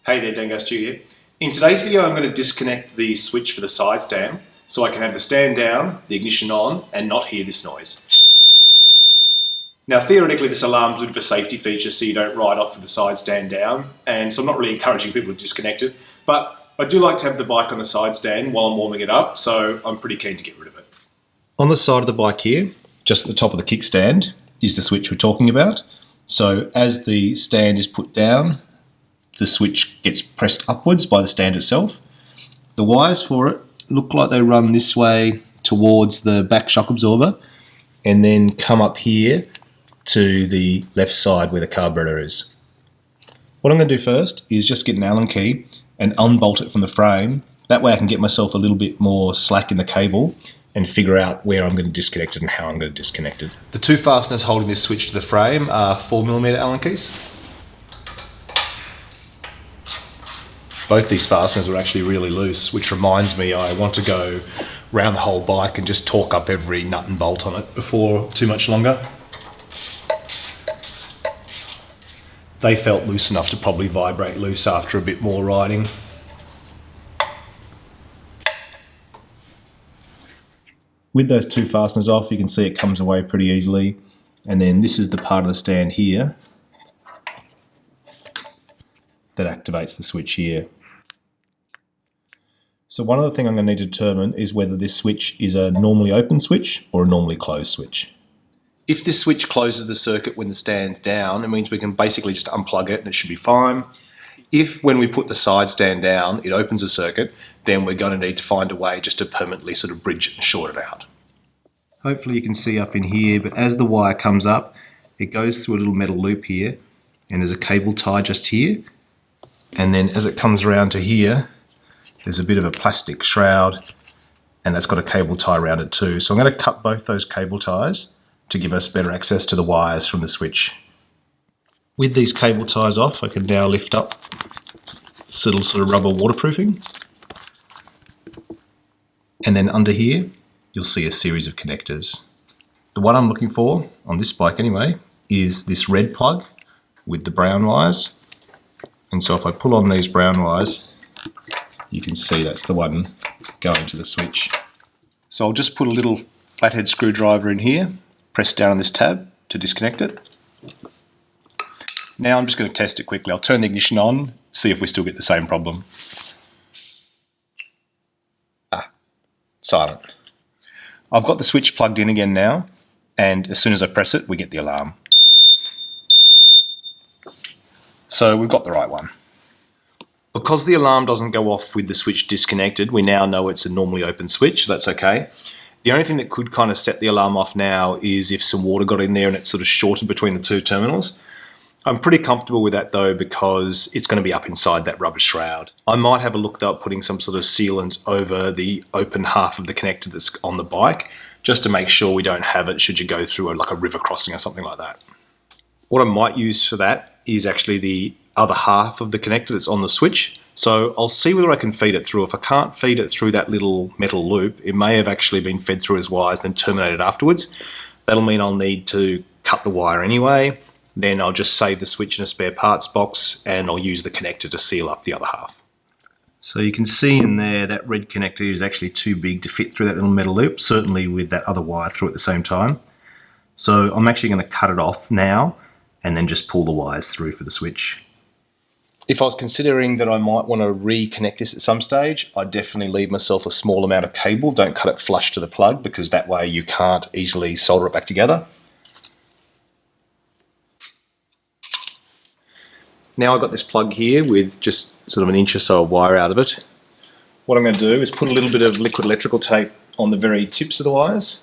Hey there, Dango Stu here. In today's video I'm going to disconnect the switch for the side stand so I can have the stand down, the ignition on, and not hear this noise. Now theoretically this alarm's a bit of a safety feature so you don't ride off with the side stand down, and so I'm not really encouraging people to disconnect it, but I do like to have the bike on the side stand while I'm warming it up, so I'm pretty keen to get rid of it. On the side of the bike here, just at the top of the kickstand, is the switch we're talking about. So as the stand is put down, the switch gets pressed upwards by the stand itself. The wires for it look like they run this way towards the back shock absorber and then come up here to the left side where the carburetor is. What I'm going to do first is just get an Allen key and unbolt it from the frame. That way I can get myself a little bit more slack in the cable and figure out where I'm going to disconnect it and how I'm going to disconnect it. The two fasteners holding this switch to the frame are 4mm Allen keys. Both these fasteners are actually really loose, which reminds me I want to go round the whole bike and just torque up every nut and bolt on it before too much longer. They felt loose enough to probably vibrate loose after a bit more riding. With those two fasteners off, you can see it comes away pretty easily. And then this is the part of the stand here that activates the switch here. So one other thing I'm going to need to determine is whether this switch is a normally open switch or a normally closed switch. If this switch closes the circuit when the stand's down, it means we can basically just unplug it and it should be fine. If when we put the side stand down, it opens the circuit, then we're going to need to find a way just to permanently sort of bridge it and short it out. Hopefully you can see up in here, but as the wire comes up, it goes through a little metal loop here, and there's a cable tie just here. And then as it comes around to here, there's a bit of a plastic shroud, and that's got a cable tie around it too. So I'm going to cut both those cable ties to give us better access to the wires from the switch. With these cable ties off, I can now lift up this little sort of rubber waterproofing. And then under here, you'll see a series of connectors. The one I'm looking for, on this bike anyway, is this red plug with the brown wires. And so if I pull on these brown wires, you can see that's the one going to the switch. So I'll just put a little flathead screwdriver in here, press down on this tab to disconnect it. Now I'm just going to test it quickly. I'll turn the ignition on, see if we still get the same problem. Silent. I've got the switch plugged in again now, and as soon as I press it, we get the alarm. So we've got the right one. Because the alarm doesn't go off with the switch disconnected, we now know it's a normally open switch, so that's okay. The only thing that could kind of set the alarm off now is if some water got in there and it's sort of shorted between the two terminals. I'm pretty comfortable with that though because it's going to be up inside that rubber shroud. I might have a look though at putting some sort of sealant over the open half of the connector that's on the bike just to make sure we don't have it should you go through like a river crossing or something like that. What I might use for that is actually the other half of the connector that's on the switch. So I'll see whether I can feed it through. If I can't feed it through that little metal loop, it may have actually been fed through as wires then terminated afterwards. That'll mean I'll need to cut the wire anyway. Then I'll just save the switch in a spare parts box and I'll use the connector to seal up the other half. So you can see in there that red connector is actually too big to fit through that little metal loop, certainly with that other wire through at the same time. So I'm actually going to cut it off now and then just pull the wires through for the switch. If I was considering that I might want to reconnect this at some stage, I'd definitely leave myself a small amount of cable. Don't cut it flush to the plug because that way you can't easily solder it back together. Now I've got this plug here with just sort of an inch or so of wire out of it. What I'm going to do is put a little bit of liquid electrical tape on the very tips of the wires.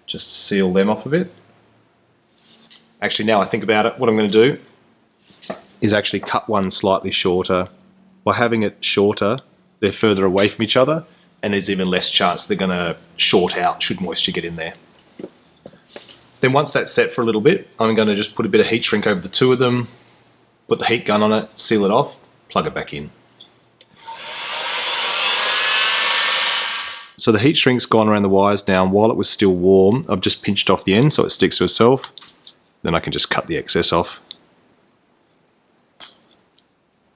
Just to seal them off a bit. Actually, now I think about it, what I'm going to do is actually cut one slightly shorter. By having it shorter, they're further away from each other and there's even less chance they're going to short out should moisture get in there. Then once that's set for a little bit, I'm going to just put a bit of heat shrink over the two of them, put the heat gun on it, seal it off, plug it back in. So the heat shrink's gone around the wires now, and while it was still warm, I've just pinched off the end so it sticks to itself. Then I can just cut the excess off.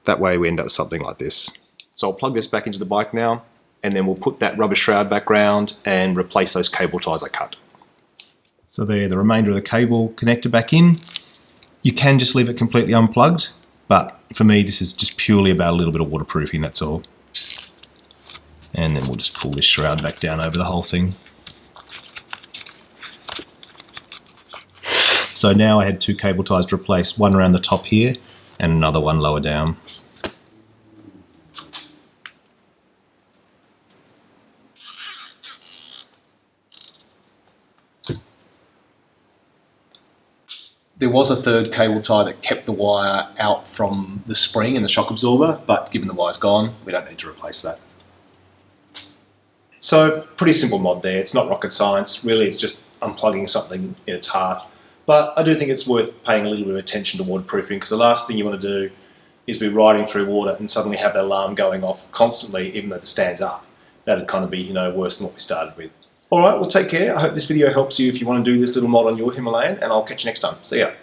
That way we end up with something like this. So I'll plug this back into the bike now, and then we'll put that rubber shroud back round and replace those cable ties I cut. So there, the remainder of the cable connector back in. You can just leave it completely unplugged, but for me this is just purely about a little bit of waterproofing, that's all. And then we'll just pull this shroud back down over the whole thing. So now I had 2 cable ties to replace, one around the top here and another one lower down. There was a third cable tie that kept the wire out from the spring and the shock absorber, but given the wire's gone, we don't need to replace that. So, pretty simple mod there. It's not rocket science. Really, it's just unplugging something in its heart. But I do think it's worth paying a little bit of attention to waterproofing, because the last thing you want to do is be riding through water and suddenly have the alarm going off constantly, even though the stand's up. That'd kind of be, worse than what we started with. Alright, well take care. I hope this video helps you if you want to do this little mod on your Himalayan, and I'll catch you next time. See ya.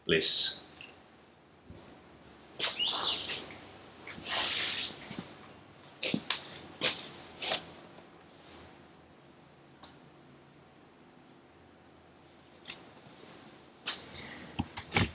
Bliss.